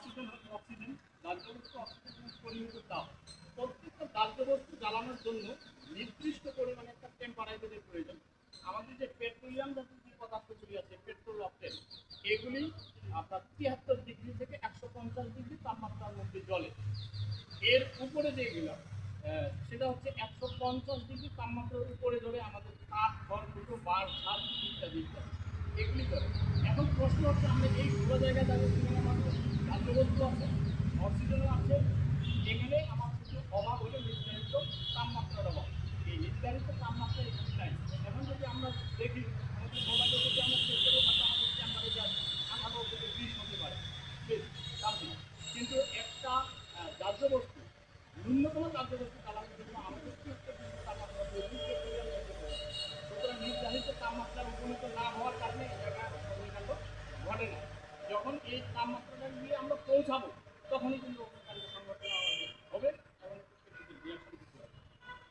Oxygen oxygen দাহ্য বস্তু oxygen এবং পরিমিত তাপ। প্রত্যেকটা দাহ্য বস্তু জ্বালানোর জন্য নির্দিষ্ট পরিমাণে একটা টেম্পারেচারের প্রয়োজন। আমাদের যে পেট্রোলিয়াম জাতীয় যে পদার্থগুলি আছে, পেট্রোল অক্টেন, এগুলি আপনার 73 ডিগ্রি থেকে 150 ডিগ্রি তাপমাত্রার মধ্যে জ্বলে। এর উপরে যেগুলো সেটা হচ্ছে 150 ডিগ্রি তাপমাত্রার উপরে জ্বলে আমাদের কাঠ, খড়, দুটো বাঁশ, ঝাল ইত্যাদি ইত্যাদি এগুলি করে। এখন প্রশ্ন হচ্ছে আমরা এই পুরো জায়গায় দাঁড়িয়ে সেখানে আমাদের দাহ্য বস্তু আছে, অক্সিজেনও আছে, এখানে আমার শুধু অভাব হলে নির্ধারিত তাপমাত্রার অভাব। এই নির্ধারিত তাপমাত্রা এখানে নাই। এখন যদি আমরা দেখি আমাদের মোবাইলে যদি আমরা চেক করে থাকি আমাদের চেম্বারে যায় 18 থেকে 20 হতে পারে তাপমাত্রা। কিন্তু একটা দাহ্য বস্তু ন্যূনতম দাহ্য বস্তু জ্বালানোর জন্য আমাদের কি একটা তাপমাত্রা সুতরাং নির্ধারিত তাপমাত্রার উপনীত না হওয়ার কারণে এই জায়গায় অগ্নিকাণ্ড ঘটে না। যখন এই তাপমাত্রাটা গিয়ে আমরা পৌঁছাবো তখনই কিন্তু অগ্নিকাণ্ড সংঘটন হবে এবং রিয়াকশন করতে হবে।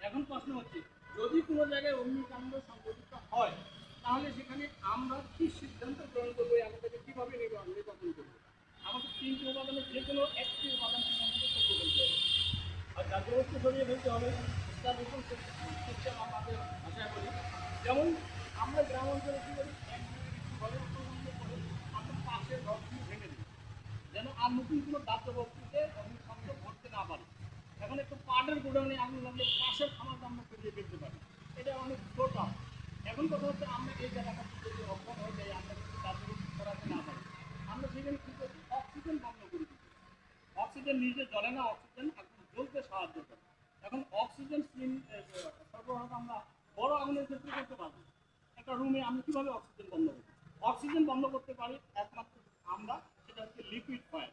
এখন প্রশ্ন হচ্ছে যদি কোনো জায়গায় অগ্নিকাণ্ড সংঘটিত হয় তাহলে সেখানে আমরা কি সিদ্ধান্ত গ্রহণ করবো, আমাদেরকে কীভাবে নির্বাচন করবো? আমাদের 3টি উপাদানের যে কোনো একটি উপাদান আমাদের করতে ফেলতে হবে। আর দাহ্য বস্তু সরিয়ে ফেলতে হবে স্টারবেশন সিস্টেম আমাদের ভাষায় বলি। যেমন আমরা গ্রাম অঞ্চলে কী করি, এক ঘরের প্রবন্ধ করে আমরা পাশের ঘরগুলি ভেঙে দিই যেন আর নতুন কোনো দাহ্য বস্তুতে অগ্নিসংযোগ ঘটতে না পারে। এখন একটু পাটের গোডাউনে আগুন লাগলে পাশের খামারটা আমরা ফিরিয়ে ফেলতে পারি, এটা অনেক ছোট। এখন কথা হচ্ছে আমরা এই জায়গাটা যদি অক্ষম হয়ে যাই, আমরা যদি দাহ্য বস্তু করাতে না পারি, আমরা সেখানে কী করছি, অক্সিজেন বন্ধ করে দিচ্ছি। অক্সিজেন নিজে জ্বলে না, অক্সিজেন এখন জ্বলতে সাহায্য করে। এখন অক্সিজেন সরবরাহ আমরা বড় আগুনের ক্ষেত্রে করতে পারবো। একটা রুমে আমি কীভাবে অক্সিজেন বন্ধ করবো? অক্সিজেন বন্ধ করতে পারি একমাত্র আমরা, সেটা হচ্ছে লিকুইড ফায়ার।